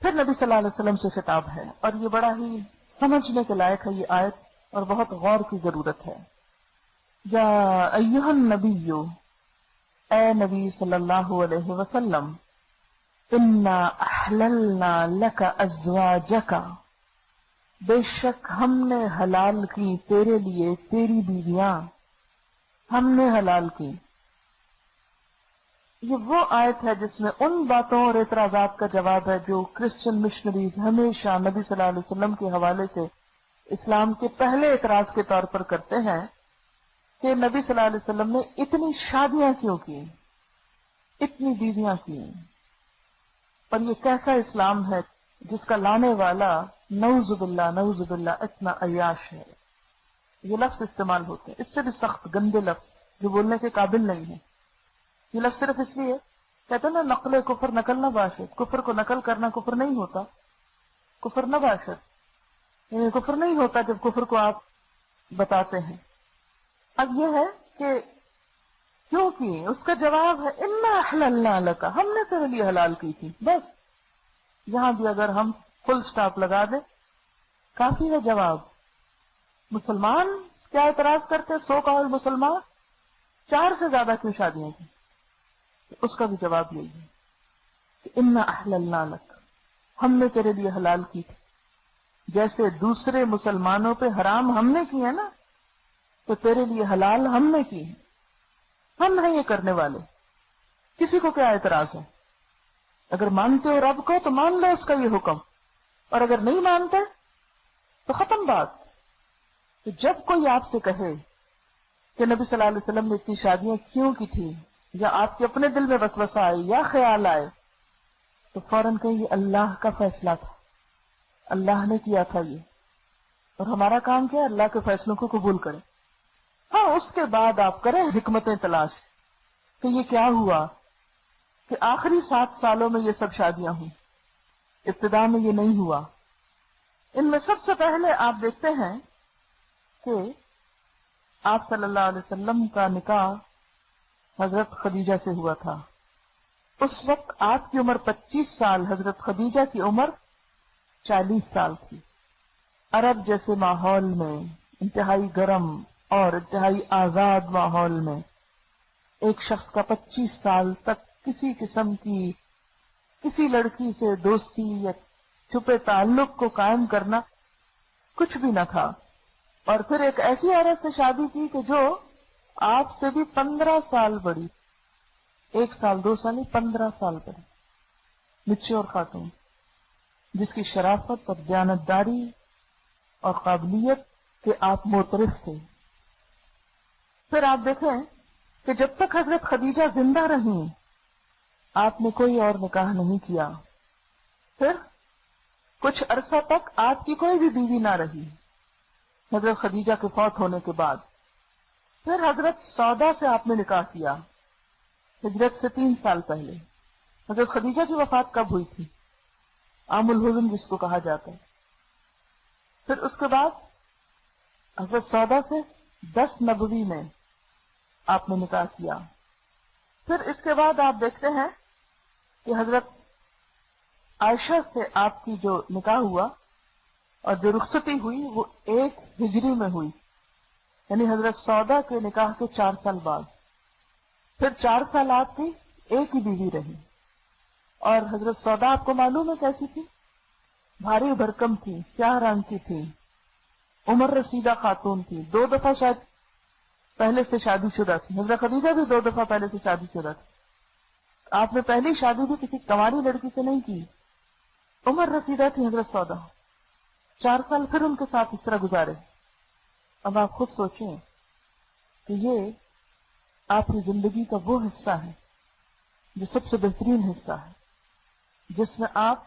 پھر نبی صلی اللہ علیہ وسلم سے خطاب ہے، اور یہ بڑا ہی سمجھنے کے لائق ہے یہ آیت، اور بہت غور کی ضرورت ہے۔ یا ایھا النبی، اے نبی صلی اللہ علیہ وسلم، انا احللنا لک ازواجک، بے شک ہم نے حلال کی تیرے لیے تیری بیویاں، ہم نے حلال کی۔ یہ وہ آیت ہے جس میں ان باتوں اور اعتراضات کا جواب ہے جو کرسچن مشنریز ہمیشہ نبی صلی اللہ علیہ وسلم کے حوالے سے اسلام کے پہلے اعتراض کے طور پر کرتے ہیں کہ نبی صلی اللہ علیہ وسلم نے اتنی شادیاں کیوں کی، اتنی بیویاں کی، اور یہ کیسا اسلام ہے جس کا لانے والا نعوذ باللہ اتنا عیاش ہے۔ یہ لفظ استعمال ہوتے ہیں، اس سے بھی سخت گندے لفظ جو بولنے کے قابل نہیں ہے۔ یہ لفظ صرف اس لیے کہتے ہیں نا، نقل کفر نقل نہ باشد، کفر کو نقل کرنا کفر نہیں ہوتا، کفر نہ باشد، یعنی کفر نہیں ہوتا جب کفر کو آپ بتاتے ہیں۔ اب یہ ہے کہ کیوں کی، اس کا جواب ہے انا احللنا لک، ہم نے تیرے لیے حلال کی تھی، بس یہاں بھی اگر ہم فل سٹاپ لگا دیں کافی ہے جواب۔ مسلمان کیا اعتراض کرتے، سو کال مسلمان 4 سے زیادہ کیوں شادیاں کی، اس کا بھی جواب یہی ہے کہ انا احللنا لک، ہم نے تیرے لیے حلال کی تھی، جیسے دوسرے مسلمانوں پہ حرام ہم نے کی ہے نا، تو تیرے لیے حلال ہم نے کی ہے، ہم ہیں یہ کرنے والے، کسی کو کیا اعتراض ہے؟ اگر مانتے ہو رب کو تو مان لو اس کا یہ حکم، اور اگر نہیں مانتے تو ختم بات۔ تو جب کوئی آپ سے کہے کہ نبی صلی اللہ علیہ وسلم نے اتنی شادیاں کیوں کی تھی، یا آپ کے اپنے دل میں وسوسہ آئے یا خیال آئے، تو فوراً کہیں یہ اللہ کا فیصلہ تھا، اللہ نے کیا تھا یہ، اور ہمارا کام کیا ہے؟ اللہ کے فیصلوں کو قبول کریں۔ ہاں، اس کے بعد آپ کریں حکمتیں تلاش کہ یہ کیا ہوا کہ آخری 7 سالوں میں یہ سب شادیاں ہوئی، ابتدا میں یہ نہیں ہوا۔ ان میں سب سے پہلے آپ دیکھتے ہیں کہ آپ صلی اللہ علیہ وسلم کا نکاح حضرت خدیجہ سے ہوا تھا۔ اس وقت آپ کی عمر 25 سال، حضرت خدیجہ کی عمر 40 سال تھی۔ عرب جیسے ماحول میں، انتہائی گرم اور انتہائی آزاد ماحول میں، ایک شخص کا 25 سال تک کسی قسم کی کسی لڑکی سے دوستی یا چھپے تعلق کو قائم کرنا کچھ بھی نہ تھا، اور پھر ایک ایسی عورت سے شادی کی کہ جو آپ سے بھی 15 سال بڑی، 1 سال 2 سال نہیں، 15 سال بڑی، میچور خاتون، جس کی شرافت اور دیانتداری اور قابلیت کے آپ معترف تھے۔ پھر آپ دیکھیں کہ جب تک حضرت خدیجہ زندہ رہیں آپ نے کوئی اور نکاح نہیں کیا۔ پھر کچھ عرصہ تک آپ کی کوئی بھی بیوی نہ رہی حضرت خدیجہ کے فوت ہونے کے بعد۔ پھر حضرت سودا سے آپ نے نکاح کیا ہجرت سے 3 سال پہلے۔ حضرت خدیجہ کی وفات کب ہوئی تھی؟ عام الحزن جس کو کہا جاتا ہے۔ پھر اس کے بعد حضرت سودا سے 10 نبوی میں آپ نے نکاح کیا۔ پھر اس کے بعد آپ دیکھتے ہیں کہ حضرت عائشہ سے آپ کی جو نکاح ہوا اور جو رخصتی ہوئی وہ 1 ہجری میں ہوئی، یعنی حضرت سودا کے نکاح کے 4 سال بعد۔ پھر 4 سال آپ کی ایک ہی بیوی رہی، اور حضرت سودا آپ کو معلوم ہے کیسی تھی؟ بھاری بھرکم تھی، سیاہ رنگ کی تھی، عمر رسیدہ خاتون تھی، 2 دفعہ شاید پہلے سے شادی شدہ تھی۔ حضرت خدیجہ بھی 2 دفعہ پہلے سے شادی شدہ تھی۔ آپ نے پہلی شادی بھی کسی کنواری لڑکی سے نہیں کی، عمر رسیدہ تھی حضرت سودا۔ 4 سال پھر ان کے ساتھ اس طرح گزارے۔ اب آپ خود سوچیں کہ یہ آپ کی زندگی کا وہ حصہ ہے جو سب سے بہترین حصہ ہے، جس میں آپ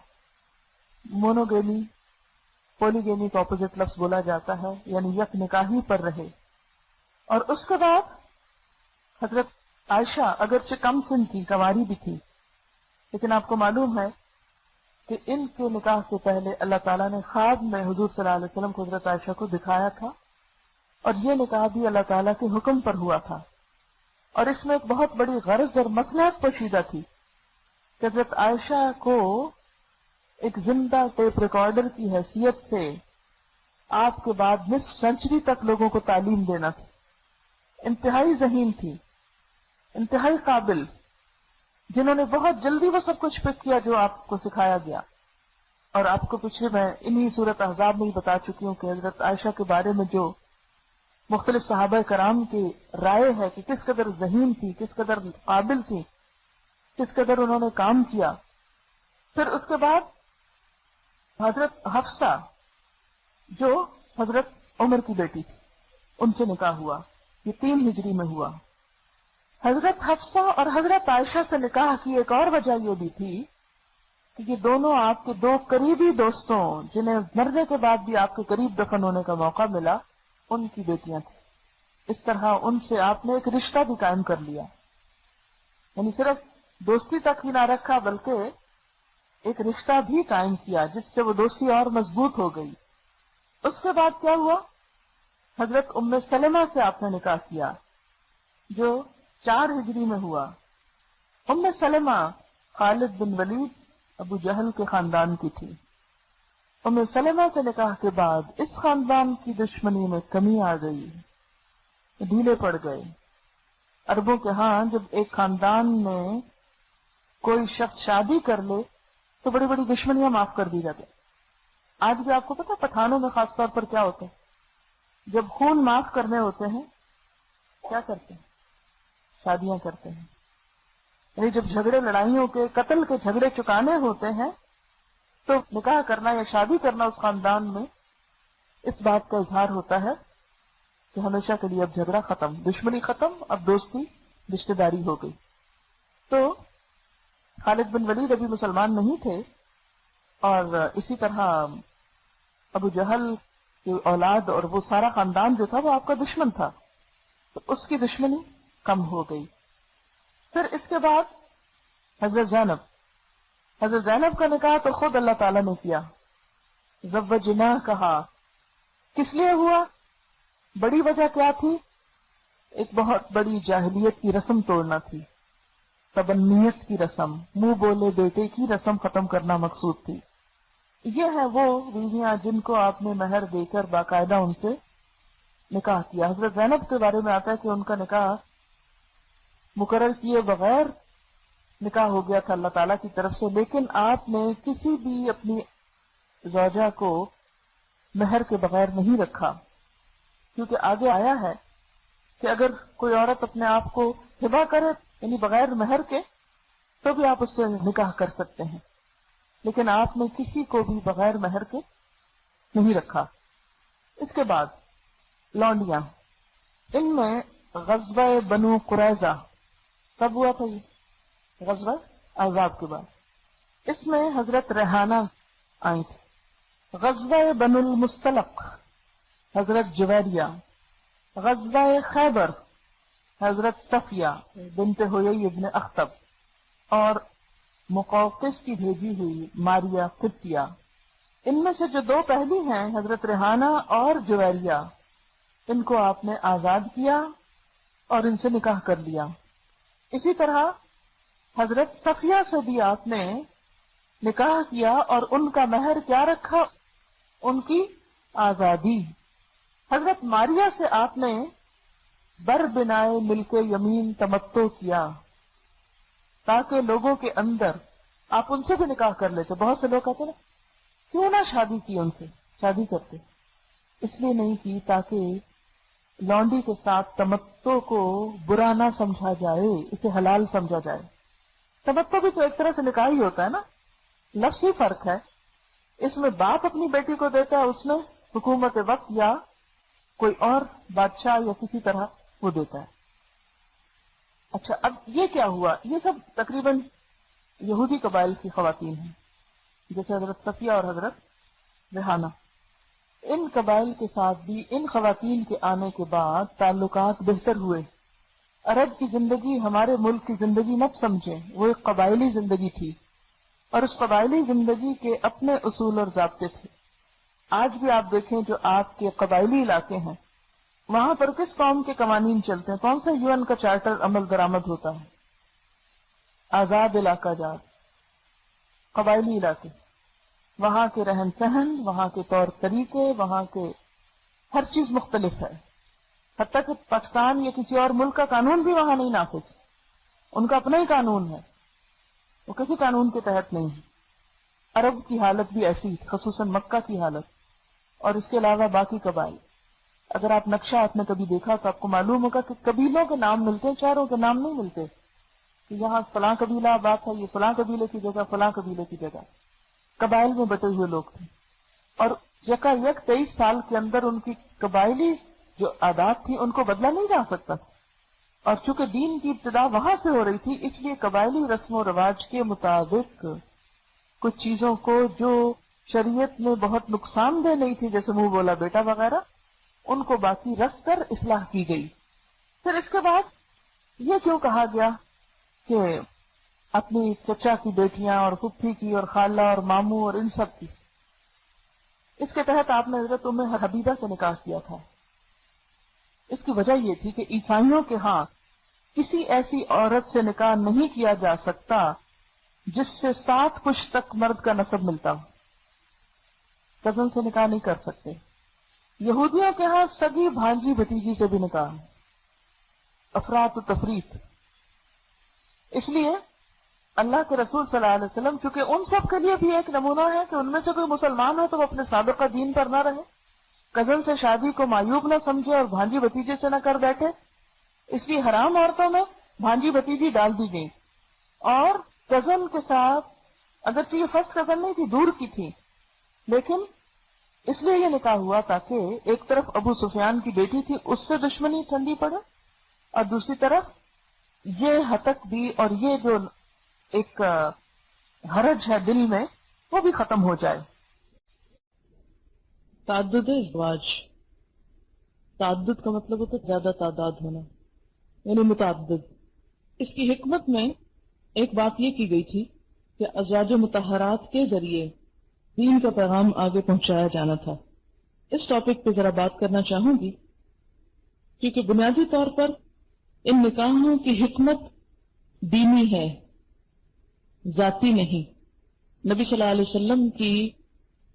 مونوگیمی، پولیگیمی کا اپوزٹ لفظ بولا جاتا ہے، یعنی یک نکاحی پر رہے۔ اور اس کے بعد حضرت عائشہ اگرچہ کم سن تھی، کنواری بھی تھی، لیکن آپ کو معلوم ہے کہ ان کے نکاح سے پہلے اللہ تعالیٰ نے خواب میں حضور صلی اللہ علیہ وسلم کو حضرت عائشہ کو دکھایا تھا، اور یہ نکاح بھی اللہ تعالیٰ کے حکم پر ہوا تھا۔ اور اس میں ایک بہت بڑی غرض اور مصلحت پوشیدہ تھی کہ حضرت عائشہ کو ایک ایک زندہ ٹیپ ریکارڈر کی حیثیت سے آپ کے بعد نصف سینچری تک لوگوں کو تعلیم دینا تھی. انتہائی ذہین تھی، انتہائی قابل، جنہوں نے بہت جلدی وہ سب کچھ پک کیا جو آپ کو سکھایا گیا. اور آپ کو پچھلے میں انہی سورت احزاب میں ہی بتا چکی ہوں کہ حضرت عائشہ کے بارے میں جو مختلف صحابہ کرام کی رائے ہے کہ کس قدر ذہین تھی، کس قدر قابل تھی، کس قدر انہوں نے کام کیا. پھر اس کے بعد حضرت حفصہ جو حضرت عمر کی بیٹی تھی، ان سے نکاح ہوا. یہ 3 ہجری میں ہوا. حضرت حفصہ اور حضرت عائشہ سے نکاح کی ایک اور وجہ یہ بھی تھی کہ یہ دونوں آپ کے 2 قریبی دوستوں، جنہیں مرنے کے بعد بھی آپ کے قریب دفن ہونے کا موقع ملا، ان کی بیٹیاں تھیں. اس طرح ان سے آپ نے ایک رشتہ بھی قائم کر لیا. یعنی صرف دوستی تک ہی نہ رکھا بلکہ ایک رشتہ بھی قائم کیا جس سے وہ دوستی اور مضبوط ہو گئی. اس کے بعد کیا ہوا؟ حضرت ام سلمہ سے آپ نے نکاح کیا جو 4 ہجری میں ہوا. ام سلمہ خالد بن ولید ابو جہل کے خاندان کی تھی. ام سلمہ سے نکاح کے بعد اس خاندان کی دشمنی میں کمی آ گئی، ڈھیلے پڑ گئے. عربوں کے ہاں جب ایک خاندان میں کوئی شخص شادی کر لے تو بڑی بڑی دشمنیاں معاف کر دی جاتی. آج بھی آپ کو پتا پٹھانوں میں خاص طور پر کیا ہوتا ہے؟ جب خون معاف کرنے ہوتے ہیں کیا کرتے ہیں؟ شادیاں کرتے ہیں. یعنی جب جھگڑے لڑائیوں کے قتل کے جھگڑے چکانے ہوتے ہیں تو نکاح کرنا یا شادی کرنا اس خاندان میں اس بات کا اظہار ہوتا ہے کہ ہمیشہ کے لیے اب جھگڑا ختم، دشمنی ختم، اب دوستی رشتہ داری ہو گئی. تو خالد بن ولید ابھی مسلمان نہیں تھے اور اسی طرح ابو جہل کی اولاد اور وہ سارا خاندان جو تھا وہ آپ کا دشمن تھا، تو اس کی دشمنی کم ہو گئی. پھر اس کے بعد حضرت زینب کا نکاح تو خود اللہ تعالیٰ نے کیا. زوجنا کہا، کس لیے ہوا؟ بڑی وجہ کیا تھی؟ ایک بہت بڑی جاہلیت کی رسم توڑنا تھی. تبنیت کی رسم، منہ بولے بیٹے کی رسم ختم کرنا مقصود تھی. یہ ہے وہ بیویاں جن کو آپ نے مہر دے کر باقاعدہ ان سے نکاح کیا. حضرت زینب کے بارے میں آتا ہے کہ ان کا نکاح مقرر کیے بغیر نکاح ہو گیا تھا اللہ تعالیٰ کی طرف سے، لیکن آپ نے کسی بھی اپنی زوجہ کو مہر کے بغیر نہیں رکھا، کیونکہ آگے آیا ہے کہ اگر کوئی عورت اپنے آپ کو ہبہ کرے یعنی بغیر مہر کے تو بھی آپ اس سے نکاح کر سکتے ہیں، لیکن آپ نے کسی کو بھی بغیر مہر کے نہیں رکھا. اس کے بعد لونڈیاں، ان میں غزوہ بنو قریظہ کب ہوا تھا؟ یہ غزوہ احزاب کے بعد. اس میں حضرت ریحانہ آئی تھی. غزوہ بنو المستلق حضرت جویریہ. غزوہ خیبر حضرت صفیہ بنت حیی ابن اخطب، اور مقوقس کی بھیجی ہوئی ماریہ قبطیہ. ان میں سے جو 2 پہلی ہیں حضرت ریحانہ اور جویریہ، ان کو آپ نے آزاد کیا اور ان سے نکاح کر لیا. اسی طرح حضرت صفیہ سے بھی آپ نے نکاح کیا اور ان کا مہر کیا رکھا؟ ان کی آزادی. حضرت ماریہ سے آپ نے بر بنائے ملک یمین تمتع کیا تاکہ لوگوں کے اندر آپ ان سے بھی نکاح کر لیتے. بہت سے لوگ کہتے نا کیوں نہ شادی کی ان سے، شادی کرتے. اس لیے نہیں کی تاکہ لونڈی کے ساتھ تمتع کو برا نہ سمجھا جائے، اسے حلال سمجھا جائے. تمتع بھی تو ایک طرح سے نکاح ہی ہوتا ہے نا، لفظ ہی فرق ہے. اس میں باپ اپنی بیٹی کو دیتا ہے، اس میں حکومت وقت یا کوئی اور بادشاہ یا کسی طرح وہ دیتا ہے. اچھا اب یہ کیا ہوا؟ یہ سب تقریباً یہودی قبائل کی خواتین ہیں جیسے حضرت صفیہ اور حضرت ریحانہ. ان قبائل کے ساتھ بھی ان خواتین کے آنے کے بعد تعلقات بہتر ہوئے. عرب کی زندگی ہمارے ملک کی زندگی مت سمجھیں، وہ ایک قبائلی زندگی تھی اور اس قبائلی زندگی کے اپنے اصول اور ضابطے تھے. آج بھی آپ دیکھیں جو آپ کے قبائلی علاقے ہیں وہاں پر کس قوم کے قوانین چلتے ہیں؟ کون سا UN کا چارٹر عمل درآمد ہوتا ہے؟ آزاد علاقہ جات، قبائلی علاقے. وہاں کے رہن سہن، وہاں کے طور طریقے، وہاں کے ہر چیز مختلف ہے. حتیٰ کہ پاکستان یا کسی اور ملک کا قانون بھی وہاں نہیں نافذ. ان کا اپنا ہی قانون ہے، وہ کسی قانون کے تحت نہیں ہے. عرب کی حالت بھی ایسی، خصوصاً مکہ کی حالت، اور اس کے علاوہ باقی قبائل. اگر آپ نقشہ آپ نے کبھی دیکھا تو آپ کو معلوم ہوگا کہ قبیلوں کے نام ملتے ہیں، شہروں کے نام نہیں ملتے کہ یہاں فلاں قبیلہ آباد ہے، یہ فلاں قبیلے کی جگہ، فلاں قبیلے کی جگہ. قبائل میں بٹے ہوئے لوگ تھے، اور یکا یک 23 سال کے اندر ان کی قبائلی جو عادات تھی ان کو بدلا نہیں جا سکتا. اور چونکہ دین کی ابتدا وہاں سے ہو رہی تھی، اس لیے قبائلی رسم و رواج کے مطابق کچھ چیزوں کو جو شریعت میں بہت نقصان دہ نہیں تھی، جیسے منہ بولا بیٹا وغیرہ، ان کو باقی رکھ کر اصلاح کی گئی. پھر اس کے بعد یہ کیوں کہا گیا کہ اپنی چچا کی بیٹیاں اور پھپھی کی اور خالہ اور ماموں اور ان سب کی؟ اس کے تحت آپ نے حضرت ام حبیبہ سے نکاح کیا تھا. اس کی وجہ یہ تھی کہ عیسائیوں کے ہاں کسی ایسی عورت سے نکاح نہیں کیا جا سکتا جس سے 7 پشت تک مرد کا نسب ملتا ہو. کزن سے نکاح نہیں کر سکتے. یہودیوں کے ہاں سگی بھانجی بھتیجی سے بھی نکاح ہے، افراط و تفریط. اس لیے اللہ کے رسول صلی اللہ علیہ وسلم چونکہ ان سب کے لیے بھی ایک نمونہ ہے کہ ان میں سے کوئی مسلمان ہو تو وہ اپنے سابقہ دین پر نہ رہے، کزن سے شادی کو معیوب نہ سمجھے اور بھانجی بھتیجے سے نہ کر بیٹھے. اس لیے حرام عورتوں میں بھانجی بھتیجی ڈال دی گئی، اور کزن کے ساتھ، اگرچہ یہ فرسٹ کزن نہیں تھی، دور کی تھی، لیکن اس لیے یہ نکاح ہوا تاکہ ایک طرف ابو سفیان کی بیٹی تھی، اس سے دشمنی ٹھنڈی پڑے، اور دوسری طرف یہ ہتک بھی اور یہ جو ایک حرج ہے دل میں وہ بھی ختم ہو جائے. تعدد ازواج، تعدد کا مطلب ہوتا ہے زیادہ تعداد ہونا، یعنی متعدد. اس کی حکمت میں ایک بات یہ کی گئی تھی کہ ازواج مطہرات کے ذریعے دین کا پیغام آگے پہنچایا جانا تھا. اس ٹاپک پہ ذرا بات کرنا چاہوں گی کیونکہ بنیادی طور پر ان نکاحوں کی حکمت دینی ہے، ذاتی نہیں. نبی صلی اللہ علیہ وسلم کی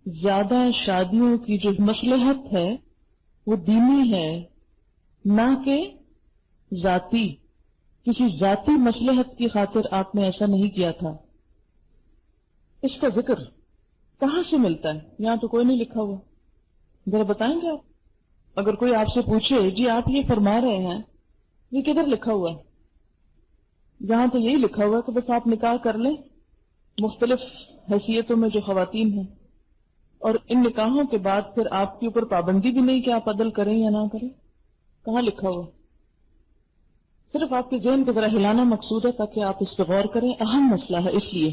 زیادہ شادیوں کی جو مصلحت ہے وہ دینی ہے، نہ کہ ذاتی. کسی ذاتی مصلحت کی خاطر آپ نے ایسا نہیں کیا تھا. اس کا ذکر کہاں سے ملتا ہے؟ یہاں تو کوئی نہیں لکھا ہوا، ذرا بتائیں گے آپ؟ اگر کوئی آپ سے پوچھے جی آپ یہ فرما رہے ہیں، یہ کدھر لکھا ہوا ہے؟ یہاں تو یہی لکھا ہوا ہے کہ بس آپ نکاح کر لیں مختلف حیثیتوں میں جو خواتین ہیں، اور ان نکاحوں کے بعد پھر آپ کے اوپر پابندی بھی نہیں کہ آپ عدل کریں یا نہ کریں. کہاں لکھا ہوا؟ صرف آپ کے ذہن کو ذرا ہلانا مقصود ہے تاکہ آپ اس پہ غور کریں. اہم مسئلہ ہے، اس لیے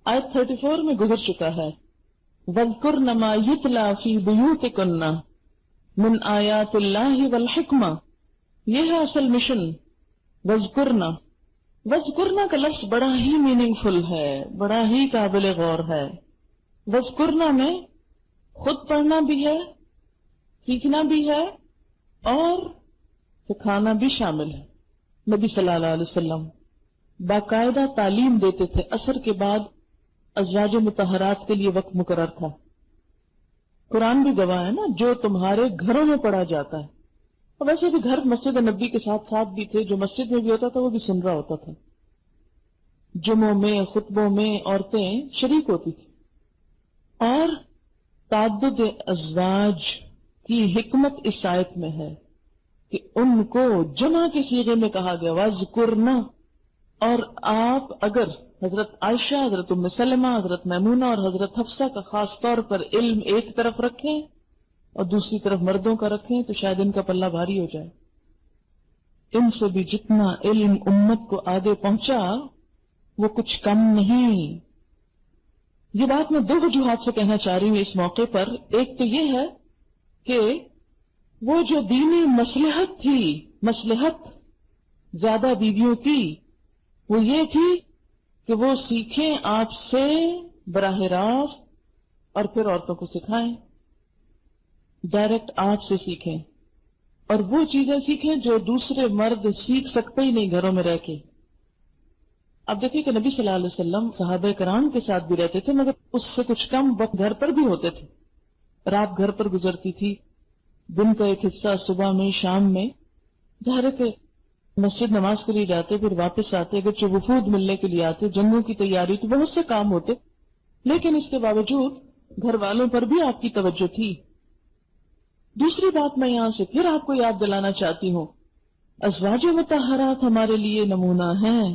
آیت 34 میں گزر چکا ہے، وَاذْكُرْنَ مَا يُتْلَى فِي بُيُوتِكُنَّ مِنْ آیَاتِ اللَّهِ وَالْحِکْمَةِ. یہ ہے اصل مشن. وَاذْكُرْنَ، وَاذْكُرْنَ کا لفظ بڑا ہی میننگ فل ہے، بڑا ہی قابل غور ہے. وَاذْكُرْنَ میں خود پڑھنا بھی ہے، سیکھنا بھی ہے، اور سکھانا بھی شامل ہے. نبی صلی اللہ علیہ وسلم باقاعدہ تعلیم دیتے تھے. عصر کے بعد ازواج مطہرات کے لیے وقت مقرر تھا. قرآن بھی گواہ ہے نا، جو تمہارے گھروں میں پڑھا جاتا ہے. اور ویسے بھی گھر مسجد نبی کے ساتھ ساتھ بھی تھے، جو مسجد میں بھی ہوتا تھا وہ بھی سن رہا ہوتا تھا. جمعوں میں، خطبوں میں عورتیں شریک ہوتی تھی. اور تعدد ازواج کی حکمت اس آیت میں ہے کہ ان کو جمع کے صیغے میں کہا گیا وَاذْكُرْنَ. اور آپ اگر حضرت عائشہ، حضرت ام سلمہ، حضرت میمونہ اور حضرت حفصہ کا خاص طور پر علم ایک طرف رکھیں اور دوسری طرف مردوں کا رکھیں تو شاید ان کا پلہ بھاری ہو جائے. ان سے بھی جتنا علم امت کو آگے پہنچا وہ کچھ کم نہیں. یہ بات میں 2 وجوہات سے کہنا چاہ رہی ہوں اس موقع پر. ایک تو یہ ہے کہ وہ جو دینی مصلحت تھی، مصلحت زیادہ بیویوں کی، وہ یہ تھی کہ وہ سیکھیں آپ سے براہ راست اور پھر عورتوں کو سکھائیں. ڈائریکٹ آپ سے سیکھیں اور وہ چیزیں سیکھیں جو دوسرے مرد سیکھ سکتے ہی نہیں گھروں میں رہ کے. اب دیکھیں کہ نبی صلی اللہ علیہ وسلم صحابہ کرام کے ساتھ بھی رہتے تھے، مگر اس سے کچھ کم وقت گھر پر بھی ہوتے تھے. رات گھر پر گزرتی تھی، دن کا ایک حصہ صبح میں، شام میں. ظاہر ہے کہ مسجد نماز کے لیے جاتے، پھر واپس آتے، اگر وفود ملنے کے لیے آتے، جنگوں کی تیاری تو بہت سے کام ہوتے، لیکن اس کے باوجود گھر والوں پر بھی آپ کی توجہ تھی. دوسری بات میں یہاں سے پھر آپ کو یاد دلانا چاہتی ہوں، ازواج مطہرات ہمارے لیے نمونہ ہیں،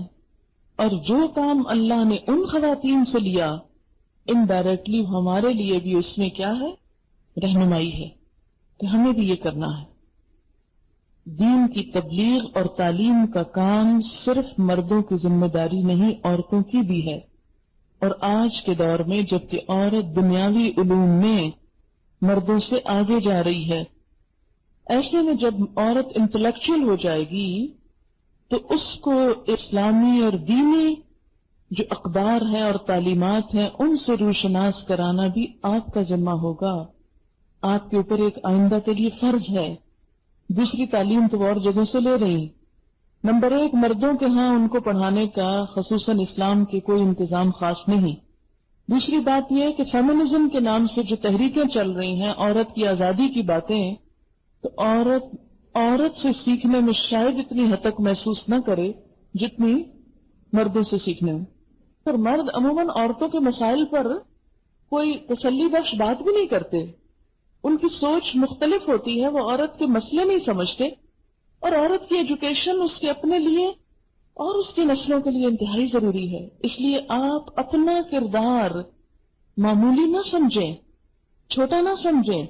اور جو کام اللہ نے ان خواتین سے لیا انڈائریکٹلی ہمارے لیے بھی اس میں کیا ہے؟ رہنمائی ہے کہ ہمیں بھی یہ کرنا ہے. دین کی تبلیغ اور تعلیم کا کام صرف مردوں کی ذمہ داری نہیں، عورتوں کی بھی ہے. اور آج کے دور میں جبکہ عورت دنیاوی علوم میں مردوں سے آگے جا رہی ہے، ایسے میں جب عورت انٹلیکچوئل ہو جائے گی تو اس کو اسلامی اور دینی جو اقدار ہیں اور تعلیمات ہیں ان سے روشناس کرانا بھی آپ کا ذمہ ہوگا. آپ کے اوپر ایک آئندہ کے لیے فرض ہے. دوسری تعلیم تو اور جگہوں سے لے رہی. نمبر 1، مردوں کے ہاں ان کو پڑھانے کا خصوصاً اسلام کے کوئی انتظام خاص نہیں. دوسری بات یہ ہے کہ فیمنزم کے نام سے جو تحریکیں چل رہی ہیں، عورت کی آزادی کی باتیں، تو عورت سے سیکھنے میں شاید اتنی حد تک محسوس نہ کرے جتنی مردوں سے سیکھنے میں. پر مرد عموماً عورتوں کے مسائل پر کوئی تسلی بخش بات بھی نہیں کرتے. ان کی سوچ مختلف ہوتی ہے، وہ عورت کے مسئلے نہیں سمجھتے، اور عورت کی ایجوکیشن اس کے اپنے لیے اور اس کی نسلوں کے لیے انتہائی ضروری ہے. اس لیے آپ اپنا کردار معمولی نہ سمجھیں، چھوٹا نہ سمجھیں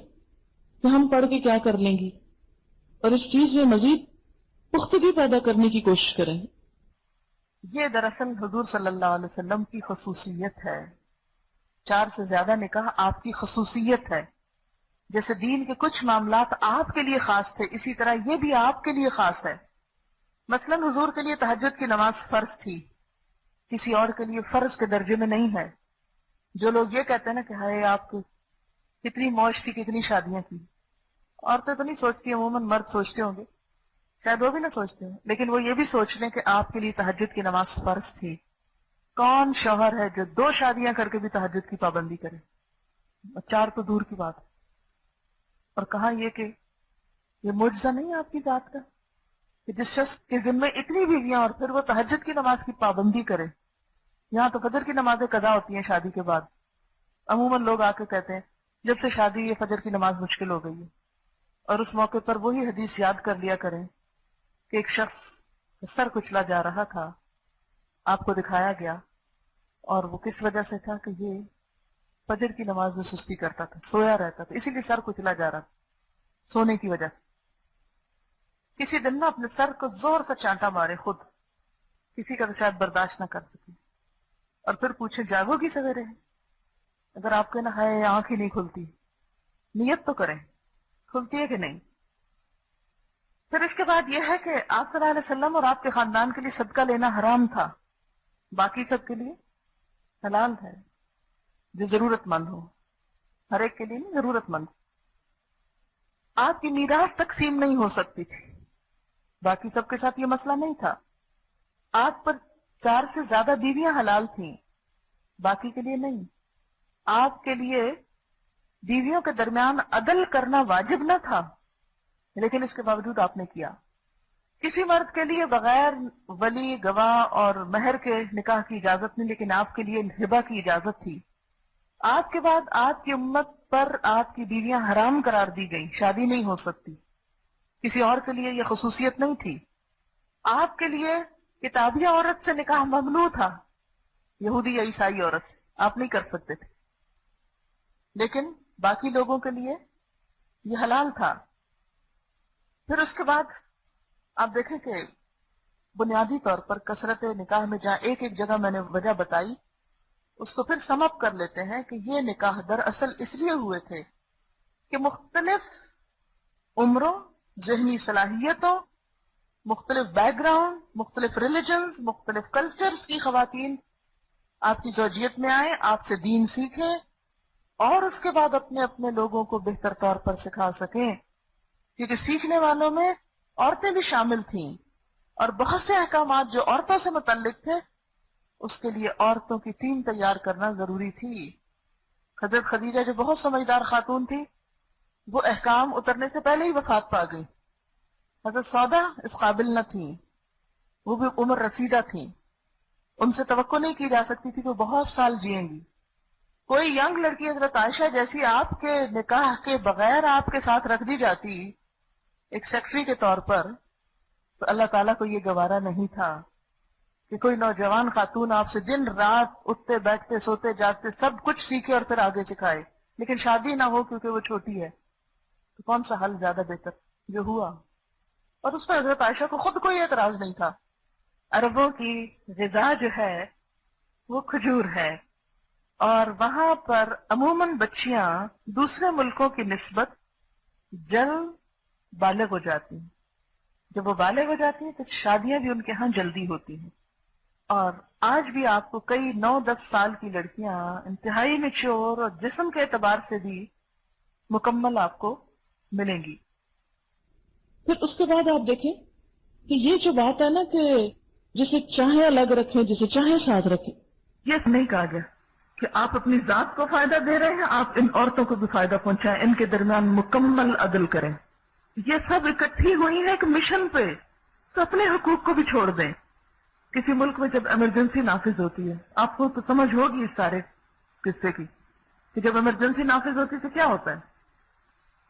کہ ہم پڑھ کے کیا کر لیں گی، اور اس چیز میں مزید پختگی پیدا کرنے کی کوشش کریں. یہ دراصل حضور صلی اللہ علیہ وسلم کی خصوصیت ہے. 4 سے زیادہ نکاح آپ کی خصوصیت ہے. جیسے دین کے کچھ معاملات آپ کے لیے خاص تھے، اسی طرح یہ بھی آپ کے لیے خاص ہے. مثلا حضور کے لیے تہجد کی نماز فرض تھی، کسی اور کے لیے فرض کے درجے میں نہیں ہے. جو لوگ یہ کہتے ہیں نا کہ ہائے آپ کو کتنی موج تھی، کتنی شادیاں کی، عورتیں تو نہیں سوچتی، عموماً مرد سوچتے ہوں گے، شاید وہ بھی نہ سوچتے ہوں، لیکن وہ یہ بھی سوچ لیں کہ آپ کے لیے تہجد کی نماز فرض تھی. کون شوہر ہے جو 2 شادیاں کر کے بھی تہجد کی پابندی کرے؟ 4 تو دور کی بات ہے. اور کہاں یہ کہ یہ معجزہ نہیں ہے آپ کی ذات کا کہ جس شخص کے ذمے اتنی بیویاں اور پھر وہ تہجد کی نماز کی پابندی کرے. یہاں تو فجر کی نمازیں قضا ہوتی ہیں شادی کے بعد. عموماً لوگ آ کے کہتے ہیں جب سے شادی یہ فجر کی نماز مشکل ہو گئی ہے، اور اس موقع پر وہی حدیث یاد کر لیا کریں کہ ایک شخص سر کچلا جا رہا تھا، آپ کو دکھایا گیا، اور وہ کس وجہ سے تھا کہ یہ فجر کی نماز میں سستی کرتا تھا، سویا رہتا تھا، اسی لیے سر کچلا جا رہا تھا سونے کی وجہ سے. کسی دن نہ اپنے سر کو زور سے چانٹا مارے خود، کسی کا تو شاید برداشت نہ کر سکے، اور پھر پوچھے جاگو گی سویرے؟ اگر آپ کے نہ ہے آنکھ ہی نہیں کھلتی، نیت تو کریں کھلتی ہے کہ نہیں. پھر اس کے بعد یہ ہے کہ آپ صلی اللہ علیہ وسلم اور آپ کے خاندان کے لیے صدقہ لینا حرام تھا، باقی سب کے لیے حلال ہے جو ضرورت مند ہو، ہر ایک کے لیے نہیں، ضرورت مند. آپ کی میراث تقسیم نہیں ہو سکتی تھی، باقی سب کے ساتھ یہ مسئلہ نہیں تھا. آپ پر 4 سے زیادہ بیویاں حلال تھیں، باقی کے لیے نہیں. آپ کے لیے بیویوں کے درمیان عدل کرنا واجب نہ تھا، لیکن اس کے باوجود آپ نے کیا. کسی مرد کے لیے بغیر ولی، گواہ اور مہر کے نکاح کی اجازت نہیں، لیکن آپ کے لیے ہبہ کی اجازت تھی. آپ کے بعد آپ کی امت پر آپ کی بیویاں حرام قرار دی گئی، شادی نہیں ہو سکتی. کسی اور کے لیے یہ خصوصیت نہیں تھی. آپ کے لیے کتابی عورت سے نکاح ممنوع تھا، یہودی یا عیسائی عورت سے آپ نہیں کر سکتے تھے، لیکن باقی لوگوں کے لیے یہ حلال تھا. پھر اس کے بعد آپ دیکھیں کہ بنیادی طور پر کثرت نکاح میں جہاں ایک ایک جگہ میں نے وجہ بتائی، اس کو پھر سم اپ کر لیتے ہیں کہ یہ نکاح دراصل اس لیے ہوئے تھے کہ مختلف عمروں، ذہنی صلاحیتوں، مختلف بیک گراؤنڈ، مختلف ریلیجنز، مختلف کلچرز کی خواتین آپ کی زوجیت میں آئیں، آپ سے دین سیکھیں، اور اس کے بعد اپنے اپنے لوگوں کو بہتر طور پر سکھا سکیں. کیونکہ سیکھنے والوں میں عورتیں بھی شامل تھیں، اور بہت سے احکامات جو عورتوں سے متعلق تھے اس کے لیے عورتوں کی ٹیم تیار کرنا ضروری تھی۔ حضرت خدیجہ جو بہت سمجھدار خاتون تھی، وہ احکام اترنے سے پہلے ہی وفات پا گئی۔ حضرت سودا اس قابل نہ تھی، وہ بھی عمر رسیدہ تھی، ان سے توقع نہیں کی جا سکتی تھی کہ وہ بہت سال جئیں گی۔ کوئی ینگ لڑکی حضرت عائشہ جیسی آپ کے نکاح کے بغیر آپ کے ساتھ رکھ دی جاتی ایک سیکٹری کے طور پر، تو اللہ تعالیٰ کو یہ گوارا نہیں تھا کہ کوئی نوجوان خاتون آپ سے دن رات اٹھتے بیٹھتے سوتے جاگتے سب کچھ سیکھے اور پھر آگے سکھائے، لیکن شادی نہ ہو کیونکہ وہ چھوٹی ہے۔ تو کون سا حل زیادہ بہتر جو ہوا؟ اور اس پر حضرت عائشہ کو خود کوئی اعتراض نہیں تھا۔ عربوں کی غذا جو ہے وہ کھجور ہے، اور وہاں پر عموماً بچیاں دوسرے ملکوں کی نسبت جلد بالغ ہو جاتی ہیں۔ جب وہ بالغ ہو جاتی ہیں تو شادیاں بھی ان کے ہاں جلدی ہوتی ہیں، اور آج بھی آپ کو کئی 9-10 سال کی لڑکیاں انتہائی میچور اور جسم کے اعتبار سے بھی مکمل آپ کو ملیں گی۔ پھر اس کے بعد آپ دیکھیں کہ یہ جو بات ہے نا کہ جسے چاہے الگ رکھیں جسے چاہے ساتھ رکھیں، یہ نہیں کہا گیا کہ آپ اپنی ذات کو فائدہ دے رہے ہیں، آپ ان عورتوں کو بھی فائدہ پہنچائیں، ان کے درمیان مکمل عدل کریں۔ یہ سب اکٹھی ہوئی ہے ایک مشن پہ، تو اپنے حقوق کو بھی چھوڑ دیں۔ کسی ملک میں جب ایمرجنسی نافذ ہوتی ہے، آپ کو تو سمجھ ہوگی اس سارے قصے کی، کہ جب ایمرجنسی نافذ ہوتی ہے تو کیا ہوتا ہے؟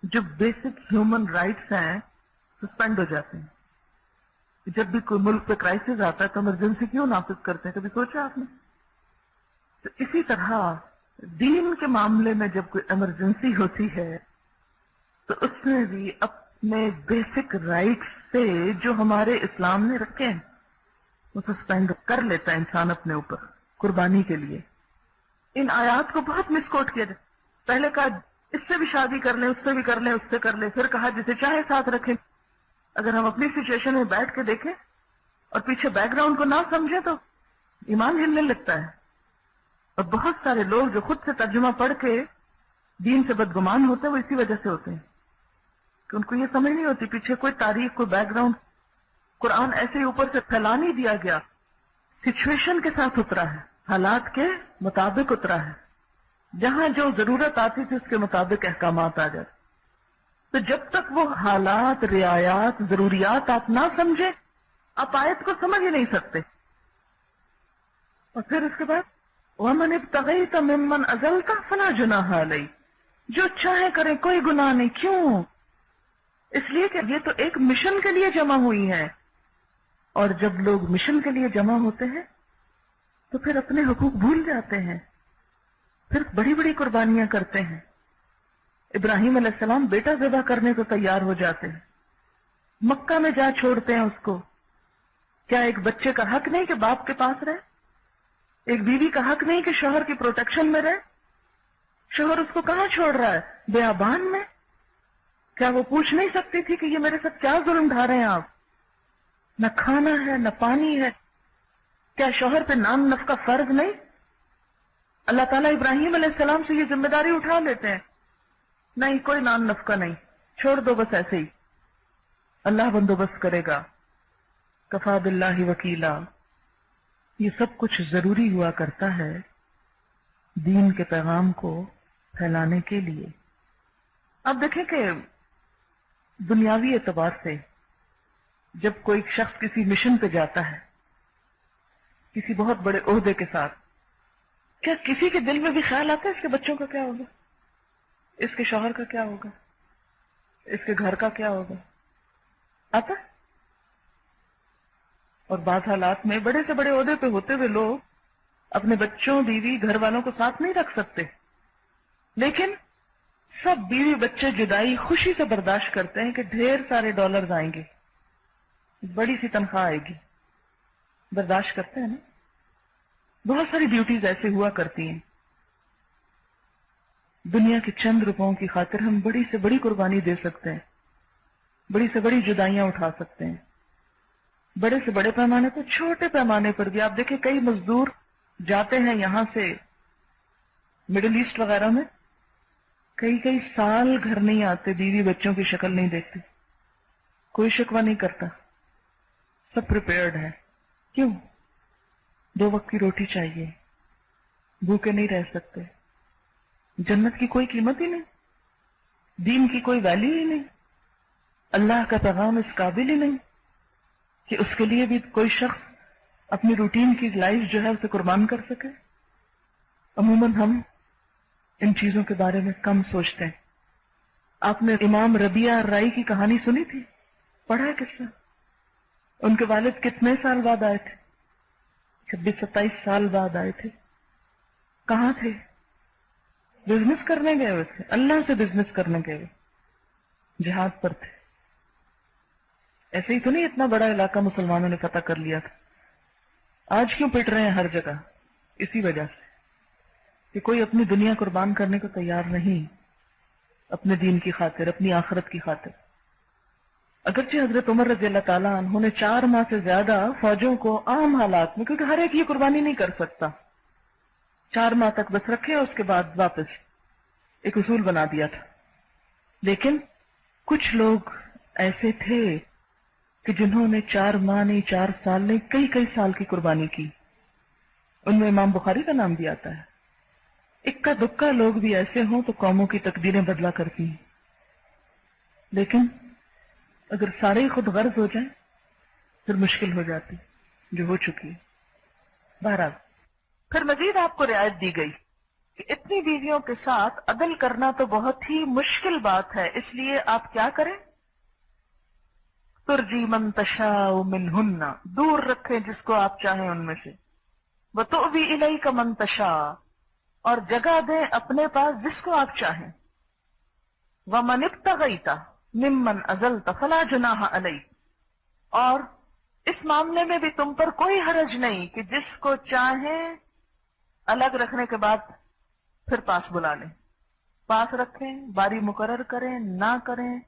جو بیسک ہیومن رائٹس ہیں سسپینڈ ہو جاتے ہیں۔ جب بھی کوئی ملک پہ کرائسس آتا ہے تو ایمرجنسی کیوں نافذ کرتے ہیں؟ کبھی سوچا آپ نے؟ تو اسی طرح دین کے معاملے میں جب کوئی ایمرجنسی ہوتی ہے تو اس میں بھی اپنے بیسک رائٹس سے جو ہمارے اسلام نے رکھے ہیں وہ سسپینڈ کر لیتا ہے انسان اپنے اوپر قربانی کے لیے۔ ان آیات کو بہت مس کوٹ کیا جائے۔ پہلے کہا اس سے بھی شادی کر لیں، اس سے بھی کر لیں، اس سے کر لیں، پھر کہا جسے چاہے ساتھ رکھیں۔ اگر ہم اپنی سچویشن میں بیٹھ کے دیکھیں اور پیچھے بیک گراؤنڈ کو نہ سمجھیں تو ایمان ہلنے لگتا ہے۔ اور بہت سارے لوگ جو خود سے ترجمہ پڑھ کے دین سے بدگمان ہوتے ہیں وہ اسی وجہ سے ہوتے ہیں کہ ان کو یہ سمجھ نہیں ہوتی پیچھے کوئی تاریخ، کوئی بیک گراؤنڈ۔ قرآن ایسے ہی اوپر سے پھیلا نہیں دیا گیا، سچویشن کے ساتھ اترا ہے، حالات کے مطابق اترا ہے، جہاں جو ضرورت آتی تھی اس کے مطابق احکامات آ جاتے۔ تو جب تک وہ حالات، رعایات، ضروریات آپ نہ سمجھے آپ آیت کو سمجھ ہی نہیں سکتے۔ اور پھر اس کے بعد وَمَنِ ابْتَغَيْتَ مِمَّنْ أَزَلْتَ فَلَا جُنَاحَ عَلَيْكَ، جو چاہے کریں کوئی گناہ نہیں۔ کیوں؟ اس لیے کہ یہ تو ایک مشن کے لیے جمع ہوئی ہے، اور جب لوگ مشن کے لیے جمع ہوتے ہیں تو پھر اپنے حقوق بھول جاتے ہیں، پھر بڑی بڑی قربانیاں کرتے ہیں۔ ابراہیم علیہ السلام بیٹا ذبح کرنے کو تیار ہو جاتے ہیں، مکہ میں جا چھوڑتے ہیں اس کو۔ کیا ایک بچے کا حق نہیں کہ باپ کے پاس رہے؟ ایک بیوی کا حق نہیں کہ شوہر کی پروٹیکشن میں رہے؟ شوہر اس کو کہاں چھوڑ رہا ہے؟ بیابان میں۔ کیا وہ پوچھ نہیں سکتی تھی کہ یہ میرے ساتھ کیا ظلم ڈھا رہے ہیں آپ؟ نہ کھانا ہے نہ پانی ہے۔ کیا شوہر پہ نان نفقہ فرض نہیں؟ اللہ تعالیٰ ابراہیم علیہ السلام سے یہ ذمہ داری اٹھا لیتے ہیں، نہیں کوئی نان نفقہ نہیں، چھوڑ دو بس ایسے ہی، اللہ بندوبست کرے گا، کفا باللہ وکیلا۔ یہ سب کچھ ضروری ہوا کرتا ہے دین کے پیغام کو پھیلانے کے لیے۔ اب دیکھیں کہ دنیاوی اعتبار سے جب کوئی شخص کسی مشن پہ جاتا ہے کسی بہت بڑے عہدے کے ساتھ، کیا کسی کے دل میں بھی خیال آتا ہے اس کے بچوں کا کیا ہوگا، اس کے شوہر کا کیا ہوگا، اس کے گھر کا کیا ہوگا؟ آتا ہے؟ اور بعض حالات میں بڑے سے بڑے عہدے پہ ہوتے ہوئے لوگ اپنے بچوں، بیوی، گھر والوں کو ساتھ نہیں رکھ سکتے، لیکن سب بیوی بچے جدائی خوشی سے برداشت کرتے ہیں کہ ڈھیر سارے ڈالرز آئیں گے، بڑی سی تنخواہ آئے گی، برداشت کرتے ہیں نا۔ بہت ساری ڈیوٹیز ایسے ہوا کرتی ہیں، دنیا کے چند روپوں کی خاطر ہم بڑی سے بڑی قربانی دے سکتے ہیں، بڑی سے بڑی جدائیاں اٹھا سکتے ہیں، بڑے سے بڑے پیمانے پر، چھوٹے پیمانے پر بھی۔ آپ دیکھیں کئی مزدور جاتے ہیں یہاں سے مڈل ایسٹ وغیرہ میں، کئی سال گھر نہیں آتے، بیوی بچوں کی شکل نہیں دیکھتے، کوئی شکوہ نہیں کرتا، سب پریپیئرڈ ہے۔ کیوں؟ 2 وقت کی روٹی چاہیے، بھوکے نہیں رہ سکتے، جنت کی کوئی قیمت ہی نہیں، دین کی کوئی ویلیو ہی نہیں، اللہ کا پیغام اس قابل ہی نہیں کہ اس کے لیے بھی کوئی شخص اپنی روٹین کی لائف جو ہے اسے قربان کر سکے۔ عموماً ہم ان چیزوں کے بارے میں کم سوچتے ہیں۔ آپ نے امام ربیعہ رائی کی کہانی سنی تھی؟ پڑھا ہے قصہ؟ ان کے والد کتنے سال بعد آئے تھے؟ 26-27 سال بعد آئے تھے۔ کہاں تھے؟ بزنس کرنے گئے ہوئے تھے، اللہ سے بزنس کرنے گئے ہوئے، جہاد پر تھے۔ ایسے ہی تو نہیں اتنا بڑا علاقہ مسلمانوں نے فتح کر لیا تھا۔ آج کیوں پٹ رہے ہیں ہر جگہ؟ اسی وجہ سے کہ کوئی اپنی دنیا قربان کرنے کو تیار نہیں، اپنے دین کی خاطر، اپنی آخرت کی خاطر۔ اگرچہ حضرت عمر رضی اللہ تعالیٰ عنہ نے 4 ماہ سے زیادہ فوجوں کو عام حالات میں، کیونکہ ہر ایک یہ قربانی نہیں کر سکتا، 4 ماہ تک بس رکھے، اس کے بعد واپس ایک اصول بنا دیا تھا۔ لیکن کچھ لوگ ایسے تھے کہ جنہوں نے 4 ماہ نہیں، 4 سال نہیں، کئی سال کی قربانی کی۔ ان میں امام بخاری کا نام بھی آتا ہے۔ اکا دکا لوگ بھی ایسے ہوں تو قوموں کی تقدیریں بدلا کرتی ہیں، لیکن اگر سارے ہی خود غرض ہو جائیں پھر مشکل ہو جاتی، جو ہو چکی ہے۔ بہرحال پھر مزید آپ کو رعایت دی گئی کہ اتنی بیویوں کے ساتھ عدل کرنا تو بہت ہی مشکل بات ہے، اس لیے آپ کیا کریں؟ ترجی من تشاء منہن، دور رکھیں جس کو آپ چاہیں ان میں سے، وتؤوی الیک من تشاء، اور جگہ دیں اپنے پاس جس کو آپ چاہیں، ومن ابتغیت ممن عزلت فلا جناح علیک، اور اس معاملے میں بھی تم پر کوئی حرج نہیں کہ جس کو چاہیں الگ رکھنے کے بعد پھر پاس بلا لیں، پاس رکھیں، باری مقرر کریں، نہ کریں،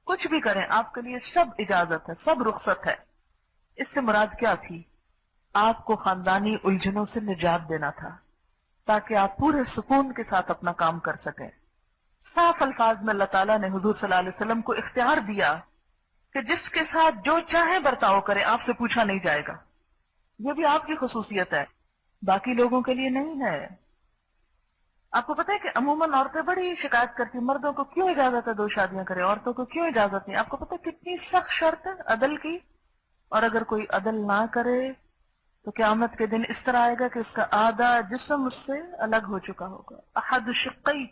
کچھ بھی کریں، آپ کے لیے سب اجازت ہے، سب رخصت ہے۔ اس سے مراد کیا تھی؟ آپ کو خاندانی الجھنوں سے نجات دینا تھا تاکہ آپ پورے سکون کے ساتھ اپنا کام کر سکیں۔ صاف الفاظ میں اللہ تعالیٰ نے حضور صلی اللہ علیہ وسلم کو اختیار دیا کہ جس کے ساتھ جو چاہے برتاؤ کرے، آپ سے پوچھا نہیں جائے گا۔ یہ بھی آپ کی خصوصیت ہے، باقی لوگوں کے لیے نہیں ہے۔ آپ کو پتہ ہے کہ عموماً عورتیں بڑی شکایت کرتی، مردوں کو کیوں اجازت ہے 2 شادیاں کرے، عورتوں کو کیوں اجازت نہیں؟ آپ کو پتہ ہے کتنی سخت شرط ہے عدل کی، اور اگر کوئی عدل نہ کرے تو قیامت کے دن اس طرح آئے گا کہ اس کا آدھا جسم اس سے الگ ہو چکا ہوگا، احد شقی،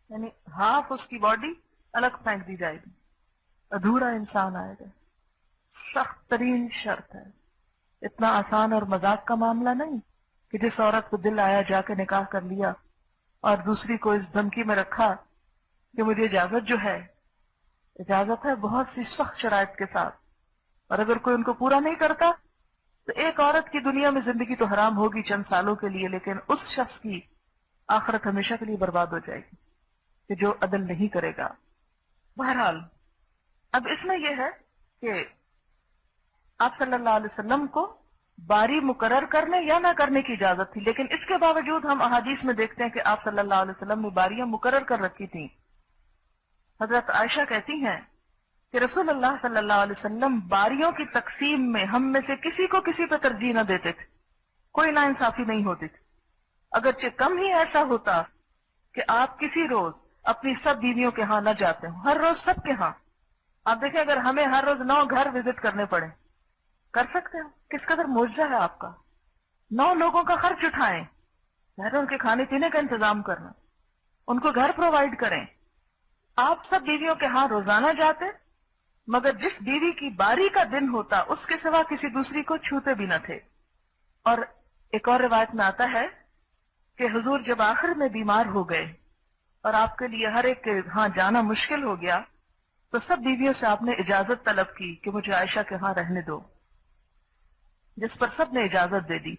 یعنی ہاف اس کی باڈی الگ پھینک دی جائے گی، ادھورا انسان آئے گا۔ سخت ترین شرط ہے، اتنا آسان اور مذاق کا معاملہ نہیں کہ جس عورت کو دل آیا جا کے نکاح کر لیا اور دوسری کو اس دھمکی میں رکھا کہ مجھے اجازت جو ہے، اجازت ہے بہت سی سخت شرائط کے ساتھ، اور اگر کوئی ان کو پورا نہیں کرتا تو ایک عورت کی دنیا میں زندگی تو حرام ہوگی چند سالوں کے لیے، لیکن اس شخص کی آخرت ہمیشہ کے لیے برباد ہو جائے گی کہ جو عدل نہیں کرے گا۔ بہرحال اب اس میں یہ ہے کہ آپ صلی اللہ علیہ وسلم کو باری مقرر کرنے یا نہ کرنے کی اجازت تھی، لیکن اس کے باوجود ہم احادیث میں دیکھتے ہیں کہ آپ صلی اللہ علیہ وسلم نے باریاں مقرر کر رکھی تھیں۔ حضرت عائشہ کہتی ہیں کہ رسول اللہ صلی اللہ علیہ وسلم باریوں کی تقسیم میں ہم میں سے کسی کو کسی پہ ترجیح نہ دیتے تھے، کوئی ناانصافی نہیں ہوتی تھی۔ اگرچہ کم ہی ایسا ہوتا کہ آپ کسی روز اپنی سب بیویوں کے ہاں نہ جاتے ہوں، ہر روز سب کے ہاں۔ آپ دیکھیں اگر ہمیں ہر روز 9 گھر وزٹ کرنے پڑے، کر سکتے ہو؟ کس قدر معجزہ ہے آپ کا۔ 9 لوگوں کا خرچ اٹھائیں، ان کے کھانے پینے کا انتظام کرنا، ان کو گھر پرووائڈ کریں۔ آپ سب بیویوں کے ہاں روزانہ جاتے، مگر جس بیوی کی باری کا دن ہوتا اس کے سوا کسی دوسری کو چھوتے بھی نہ تھے۔ اور ایک اور روایت میں آتا ہے کہ حضور جب آخر میں بیمار ہو گئے اور آپ کے لیے ہر ایک کے ہاں جانا مشکل ہو گیا تو سب بیویوں سے آپ نے اجازت طلب کی کہ مجھے عائشہ کے ہاں رہنے دو، جس پر سب نے اجازت دے دی۔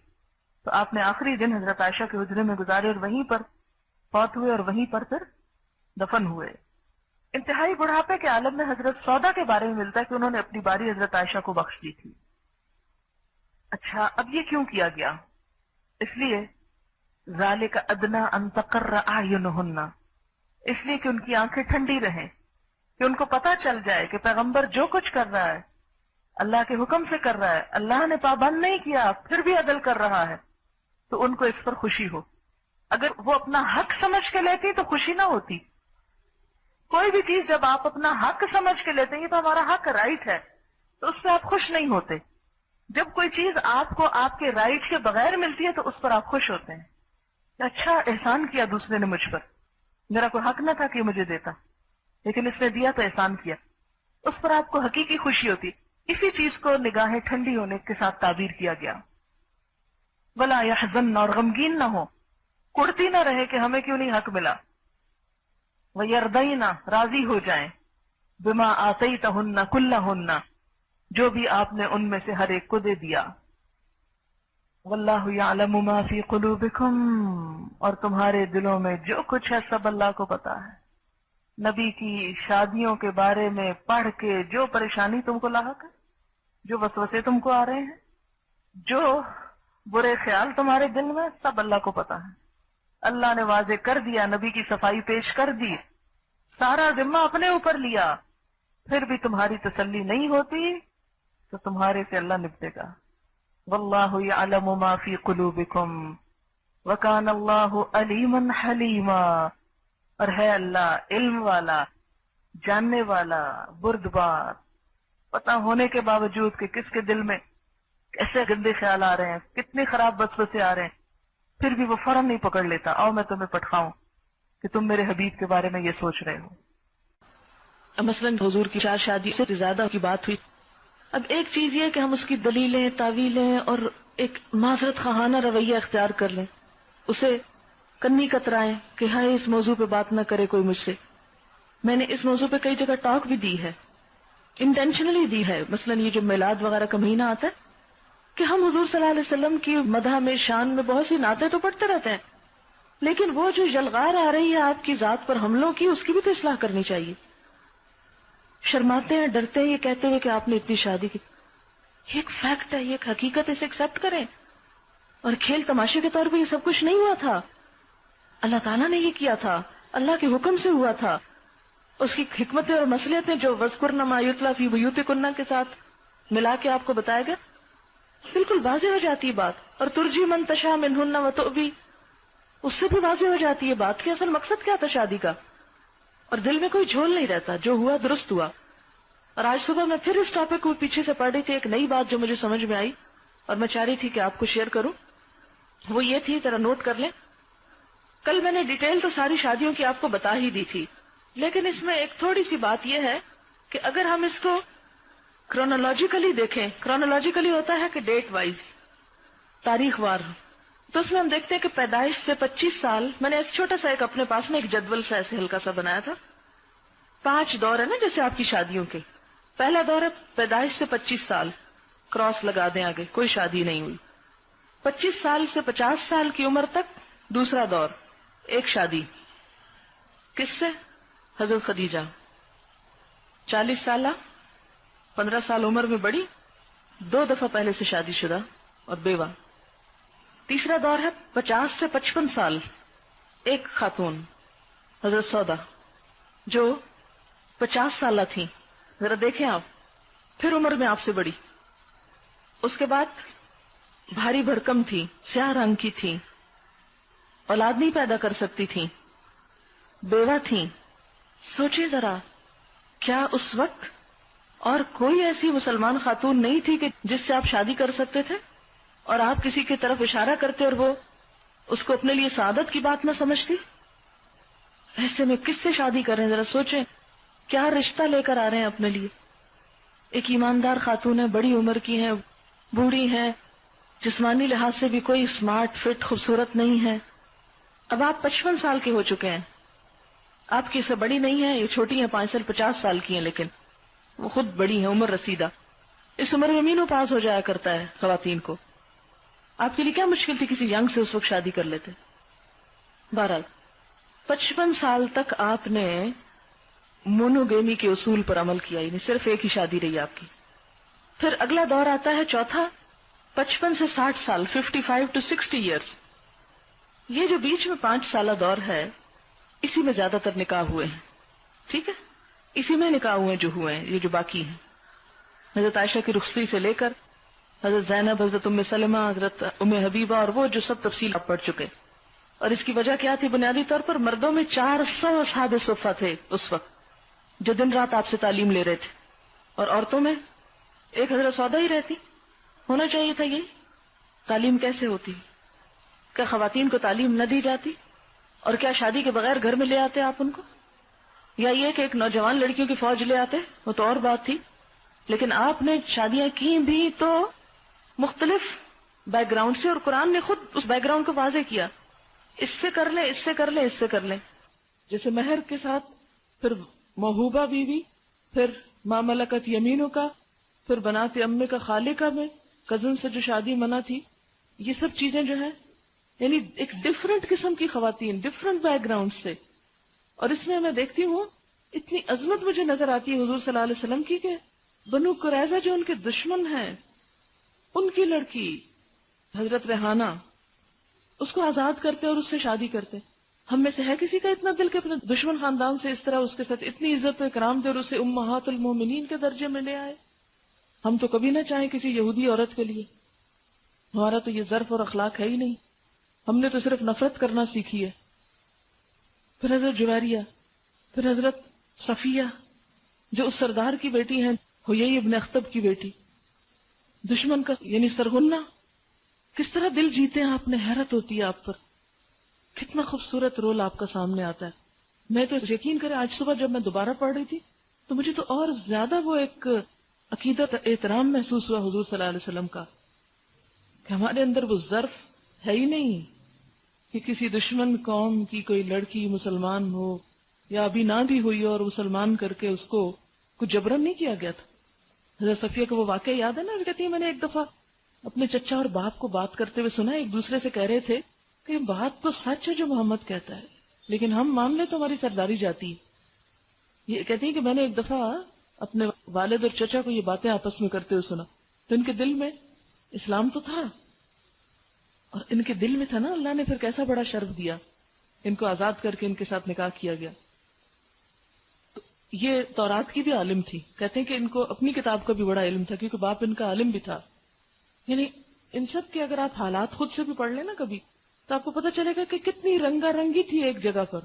تو آپ نے آخری دن حضرت عائشہ کے حجرے میں گزارے اور وہیں پر فوت ہوئے اور وہیں پر پھر دفن ہوئے۔ انتہائی بڑھاپے کے عالم میں حضرت سودا کے بارے میں ملتا ہے کہ انہوں نے اپنی باری حضرت عائشہ کو بخش دی تھی۔ اچھا اب یہ کیوں کیا گیا؟ اس لیے ذالک ادنی ان تقر اعینہن، اس لیے کہ ان کی آنکھیں ٹھنڈی رہیں، کہ ان کو پتا چل جائے کہ پیغمبر جو کچھ کر رہا ہے اللہ کے حکم سے کر رہا ہے، اللہ نے پابند نہیں کیا پھر بھی عدل کر رہا ہے، تو ان کو اس پر خوشی ہو. اگر وہ اپنا حق سمجھ کے لیتی تو خوشی نہ ہوتی. کوئی بھی چیز جب آپ اپنا حق سمجھ کے لیتے ہیں تو ہمارا حق رائٹ ہے تو اس پہ آپ خوش نہیں ہوتے. جب کوئی چیز آپ کو آپ کے رائٹ کے بغیر ملتی ہے تو اس پر آپ خوش ہوتے ہیں. اچھا احسان کیا دوسرے نے مجھ پر, میرا کوئی حق نہ تھا کہ مجھے دیتا, لیکن اس نے دیا تو احسان کیا. اس پر آپ کو حقیقی خوشی ہوتی. اسی چیز کو نگاہیں ٹھنڈی ہونے کے ساتھ تعبیر کیا گیا. ولا يحزن, اور غمگین نہ ہو, کڑتی نہ رہے کہ ہمیں کیوں نہیں حق ملا. وَيَرْضَيْنَ, راضی ہو جائیں. بِمَا آتَيْتَهُنَّ كُلَّهُنَّ, جو بھی آپ نے ان میں سے ہر ایک کو دے دیا. وَاللَّهُ يَعْلَمُ مَا فِي قُلُوبِكُمْ, اور تمہارے دلوں میں جو کچھ ہے سب اللہ کو پتا ہے. نبی کی شادیوں کے بارے میں پڑھ کے جو پریشانی تم کو لاحق ہے, جو وسوسے تم کو آ رہے ہیں, جو برے خیال تمہارے دل میں, سب اللہ کو پتا ہے. اللہ نے واضح کر دیا, نبی کی صفائی پیش کر دی, سارا ذمہ اپنے اوپر لیا. پھر بھی تمہاری تسلی نہیں ہوتی تو تمہارے سے اللہ نپٹے گا. واللہ یعلم ما فی قلوبکم وکان اللہ علیما حلیما, اور ہے اللہ علم والا, جاننے والا, بردبار. پتہ ہونے کے باوجود کہ کس کے دل میں کیسے گندے خیال آ رہے ہیں, کتنے خراب وسوسے آ رہے ہیں, پھر بھی وہ فوراً نہیں پکڑ لیتا. آؤ میں تمہیں پٹھاؤں کہ تم میرے حبیب کے بارے میں یہ سوچ رہے ہو. مثلا حضور کی 4 شادی سے زیادہ کی بات ہوئی. اب ایک چیز یہ کہ ہم اس کی دلیلیں, تعویلیں اور ایک معذرت خواہانہ رویہ اختیار کر لیں, اسے کنی کترائیں کہ ہاں اس موضوع پہ بات نہ کرے کوئی مجھ سے. میں نے اس موضوع پہ کئی جگہ ٹاک بھی دی ہے, انٹینشنلی دی ہے. مثلا یہ جو میلاد وغیرہ کا مہینہ آتا ہے کہ ہم حضور صلی اللہ علیہ وسلم کی مدح میں, شان میں بہت سی نعتیں تو پڑھتے رہتے ہیں, لیکن وہ جو یلغار آ رہی ہے آپ کی ذات پر حملوں کی, اس کی بھی تو اصلاح کرنی چاہیے. شرماتے ہیں, ڈرتے ہیں یہ کہتے ہوئے کہ آپ نے اتنی شادی کی. یہ ایک فیکٹ ہے, یہ ایک حقیقت, اسے ایکسپٹ کریں. اور کھیل تماشے کے طور پہ یہ سب کچھ نہیں ہوا تھا, اللہ تعالیٰ نے یہ کیا تھا, اللہ کے حکم سے ہوا تھا. اس کی حکمتیں اور مصلحتیں جو وَاذْكُرْنَ مَا يُتْلَىٰ فِي بُيُوتِكُنَّ کے ساتھ ملا کے آپ کو بتایا گیا, بالکل واضح ہو جاتی ہے بات. اور ترجی من تشاء منہن وتؤوی, اس سے بھی واضح ہو جاتی ہے بات کہ اصل مقصد کیا تھا شادی کا, اور دل میں کوئی جھول نہیں رہتا, جو ہوا درست ہوا. اور آج صبح میں پھر اس ٹاپک کو پیچھے سے پڑھ رہی تھی, ایک نئی بات جو مجھے سمجھ میں آئی اور میں چاہ رہی تھی کہ آپ کو شیئر کروں. وہ یہ تھی, ذرا نوٹ کر لیں. کل میں نے ڈیٹیل تو ساری شادیوں کی آپ کو بتا ہی دی تھی, لیکن اس میں ایک تھوڑی سی بات یہ ہے کہ اگر ہم اس کو کرونالوجیکلی دیکھیں, کرونالوجیکلی ہوتا ہے کہ ڈیٹ وائز, تاریخ وار, تو اس میں ہم دیکھتے ہیں کہ پیدائش سے 25 سال, میں نے ایک چھوٹا سا ایک اپنے پاس میں ایک جدول سا ایسے ہلکا سا بنایا تھا. 5 دور ہے نا جیسے آپ کی شادیوں کے. پہلا دور ہے پیدائش سے 25 سال, کراس لگا دیں آگے, کوئی شادی نہیں ہوئی. 25 سال سے 50 سال کی عمر تک دوسرا دور, ایک شادی. کس سے؟ حضرت خدیجہ. 40 سالہ, 15 سال عمر میں بڑی, 2 دفعہ پہلے سے شادی شدہ اور بیوہ. تیسرا دور ہے 50 سے 55 سال, ایک خاتون حضرت سودا جو 50 سالہ تھیں. ذرا دیکھیں آپ, پھر عمر میں آپ سے بڑی. اس کے بعد بھاری بھرکم تھی, سیاہ رنگ کی تھی, اولاد نہیں پیدا کر سکتی تھی, بیوہ تھیں. سوچیں ذرا, کیا اس وقت اور کوئی ایسی مسلمان خاتون نہیں تھی کہ جس سے آپ شادی کر سکتے تھے اور آپ کسی کی طرف اشارہ کرتے اور وہ اس کو اپنے لیے سعادت کی بات نہ سمجھتی؟ ایسے میں کس سے شادی کر رہے ہیں؟ ذرا سوچیں, کیا رشتہ لے کر آ رہے ہیں اپنے لیے. ایک ایماندار خاتون ہے, بڑی عمر کی ہیں, بوڑھی ہیں, جسمانی لحاظ سے بھی کوئی اسمارٹ فٹ خوبصورت نہیں ہے. اب آپ 55 سال کے ہو چکے ہیں, آپ کی سے بڑی نہیں ہے, یہ چھوٹی ہیں 5 سال, 50 سال کی ہیں, لیکن وہ خود بڑی ہیں, عمر رسیدہ. اس عمر میں مینو پاس ہو جایا کرتا ہے خواتین کو. آپ کے لیے کیا مشکل تھی کسی ینگ سے اس وقت شادی کر لیتے. بہرحال 55 سال تک آپ نے مونوگیمی کے اصول پر عمل کیا, یعنی صرف ایک ہی شادی رہی آپ کی. پھر اگلا دور آتا ہے چوتھا, 55 سے 60 سال, 55 to 60 ایئرس. یہ جو بیچ میں 5 سالہ دور ہے, اسی میں زیادہ تر نکاح ہوئے ہیں. ٹھیک ہے, اسی میں نکاح ہوئے جو ہوئے ہیں, یہ جو باقی ہیں. حضرت عائشہ کی رخصتی سے لے کر حضرت زینب، حضرت ام سلمہ، حضرت ام حبیبہ، اور وہ جو سب تفصیل آپ پڑھ چکے. اور اس کی وجہ کیا تھی؟ بنیادی طور پر مردوں میں 400 اصحاب صفہ تھے اس وقت جو دن رات آپ سے تعلیم لے رہے تھے، اور عورتوں میں ایک حضرت سودا ہی رہتی. ہونا چاہیے تھا یہی. تعلیم کیسے ہوتی؟ کیا خواتین کو تعلیم نہ دی جاتی؟ اور کیا شادی کے بغیر گھر میں لے آتے آپ ان کو؟ یا یہ کہ ایک نوجوان لڑکیوں کی فوج لے آتے؟ وہ تو اور بات تھی. لیکن آپ نے شادیاں کی بھی تو مختلف بیک گراؤنڈ سے، اور قرآن نے خود اس بیک گراؤنڈ کو واضح کیا. اس سے کر لیں، اس سے کر لیں، اس سے کر لیں. جیسے مہر کے ساتھ پھر موہوبہ بیوی، پھر ما ملکت یمینوں کا، پھر بنات امے کا، خالقہ میں کزن سے جو شادی منع تھی. یہ سب چیزیں جو ہیں یعنی ایک ڈفرنٹ قسم کی خواتین، ڈفرنٹ بیک گراؤنڈ سے. اور اس میں میں دیکھتی ہوں اتنی عظمت مجھے نظر آتی ہے حضور صلی اللہ علیہ وسلم کی کہ بنو قریظہ جو ان کے دشمن ہیں، ان کی لڑکی حضرت ریحانہ، اس کو آزاد کرتے اور اس سے شادی کرتے. ہم میں سے ہے کسی کا اتنا دل کہ اپنے دشمن خاندان سے اس طرح اس کے ساتھ اتنی عزت و اکرام دے اور اسے امہات المومنین کے درجے میں لے آئے؟ ہم تو کبھی نہ چاہیں کسی یہودی عورت کے لیے. ہمارا تو یہ ظرف اور اخلاق ہے ہی نہیں. ہم نے تو صرف نفرت کرنا سیکھی ہے. پھر حضرت جویریہ، پھر حضرت صفیہ جو اس سردار کی بیٹی ہیں، حیی ابن اخطب کی بیٹی، دشمن کا یعنی سرغنہ. کس طرح دل جیتے ہیں آپ نے، حیرت ہوتی ہے آپ پر. کتنا خوبصورت رول آپ کا سامنے آتا ہے. میں تو یقین کریں آج صبح جب میں دوبارہ پڑھ رہی تھی تو مجھے تو اور زیادہ وہ ایک عقیدت احترام محسوس ہوا حضور صلی اللہ علیہ وسلم کا، کہ ہمارے اندر وہ ظرف ہے ہی نہیں کہ کسی دشمن قوم کی کوئی لڑکی مسلمان ہو یا ابھی نہ بھی ہوئی اور مسلمان کر کے اس کو کچھ جبرن نہیں کیا گیا تھا. حضرت صفیہ کو وہ واقعہ یاد ہے نا، کہتی ہے میں نے ایک دفعہ اپنے چچا اور باپ کو بات کرتے ہوئے سنا، ایک دوسرے سے کہہ رہے تھے کہ بات تو سچ ہے جو محمد کہتا ہے، لیکن ہم مان لیں تو ہماری سرداری جاتی ہے. یہ کہتی ہے کہ میں نے ایک دفعہ اپنے والد اور چچا کو یہ باتیں آپس میں کرتے ہوئے سنا تو ان کے دل میں اسلام تو تھا، اور ان کے دل میں تھا نا، اللہ نے پھر کیسا بڑا شرف دیا، ان کو آزاد کر کے ان کے ساتھ نکاح کیا گیا. تو یہ تورات کی بھی عالم تھی. کہتے ہیں کہ ان کو اپنی کتاب کا بھی بڑا علم تھا کیونکہ باپ ان کا عالم بھی تھا. یعنی ان سب کے اگر آپ حالات خود سے بھی پڑھ لیں نا کبھی تو آپ کو پتہ چلے گا کہ کتنی رنگا رنگی تھی ایک جگہ پر،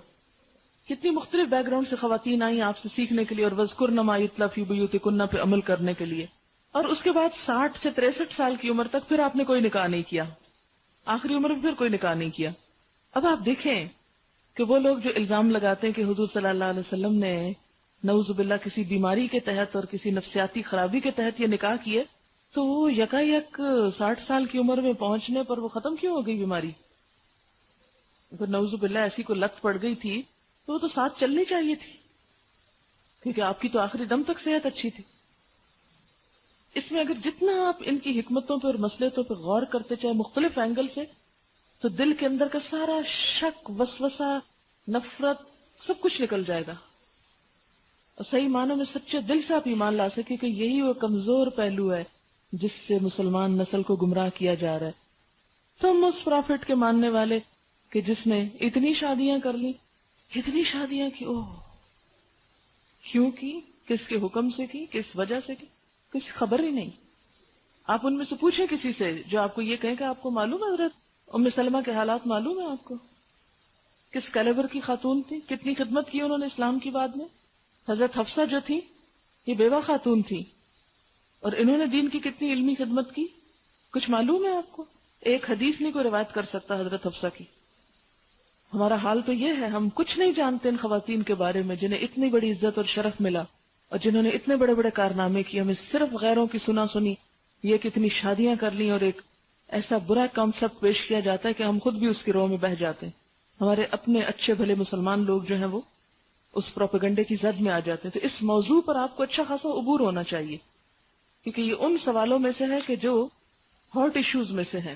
کتنی مختلف بیک گراؤنڈ سے خواتین آئیں آپ سے سیکھنے کے لیے اور وَاذْكُرْنَ مَا يُتْلَىٰ فِي بُيُوتِكُنَّ پہ عمل کرنے کے لیے. اور اس کے بعد 60 سے 63 سال کی عمر تک پھر آپ نے کوئی نکاح نہیں کیا، آخری عمر میں پھر کوئی نکاح نہیں کیا. اب آپ دیکھیں کہ وہ لوگ جو الزام لگاتے ہیں کہ حضور صلی اللہ علیہ وسلم نے نعوذ باللہ کسی بیماری کے تحت اور کسی نفسیاتی خرابی کے تحت یہ نکاح کیے، تو وہ یکا یک 60 سال کی عمر میں پہنچنے پر وہ ختم کیوں ہو گئی بیماری؟ اگر نعوذ باللہ ایسی کو لت پڑ گئی تھی تو وہ تو ساتھ چلنی چاہیے تھی، کیونکہ آپ کی تو آخری دم تک صحت اچھی تھی. اس میں اگر جتنا آپ ان کی حکمتوں پہ اور مسئلتوں پہ غور کرتے چاہے مختلف اینگل سے، تو دل کے اندر کا سارا شک، وسوسہ، نفرت سب کچھ نکل جائے گا. اور صحیح معنوں میں سچے دل سے آپ ایمان لا سکے کہ یہی وہ کمزور پہلو ہے جس سے مسلمان نسل کو گمراہ کیا جا رہا ہے. تم اس پروفٹ کے ماننے والے کہ جس نے اتنی شادیاں کر لی، اتنی شادیاں کی، اوہ کیوں کی، کس کے حکم سے کی، کس وجہ سے کی، کسی خبر ہی نہیں. آپ ان میں سے پوچھیں کسی سے جو آپ کو یہ کہیں کہ آپ کو معلوم ہے حضرت ام سلمہ کے حالات معلوم ہے آپ کو، کس کیلیبر کی خاتون تھی، کتنی خدمت کی انہوں نے اسلام کی بعد میں. حضرت حفصہ جو تھی یہ بیوہ خاتون تھی اور انہوں نے دین کی کتنی علمی خدمت کی، کچھ معلوم ہے آپ کو؟ ایک حدیث نہیں کوئی روایت کر سکتا حضرت حفصہ کی. ہمارا حال تو یہ ہے، ہم کچھ نہیں جانتے ان خواتین کے بارے میں جنہیں اتنی بڑی عزت اور شرف ملا اور جنہوں نے اتنے بڑے بڑے کارنامے کیے. ہمیں صرف غیروں کی سنا سنی یہ کتنی شادیاں کر لی اور ایک ایسا برا کانسیپٹ پیش کیا جاتا ہے کہ ہم خود بھی اس کی رو میں بہہ جاتے ہیں. ہمارے اپنے اچھے بھلے مسلمان لوگ جو ہیں وہ اس پروپیگنڈے کی زد میں آ جاتے ہیں. تو اس موضوع پر آپ کو اچھا خاصا عبور ہونا چاہیے کیونکہ یہ ان سوالوں میں سے ہے کہ جو ہاٹ ایشوز میں سے ہیں.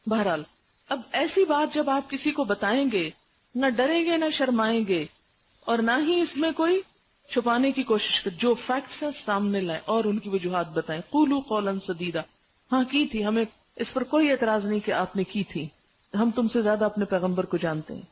بہرحال اب ایسی بات جب آپ کسی کو بتائیں گے، نہ ڈریں گے نہ شرمائیں گے اور نہ ہی اس میں کوئی چھپانے کی کوشش کریں، جو فیکٹس ہیں سامنے لائیں اور ان کی وجوہات بتائیں. قولوا قولا سدیدا، ہاں کی تھی، ہمیں اس پر کوئی اعتراض نہیں کہ آپ نے کی تھی، ہم تم سے زیادہ اپنے پیغمبر کو جانتے ہیں.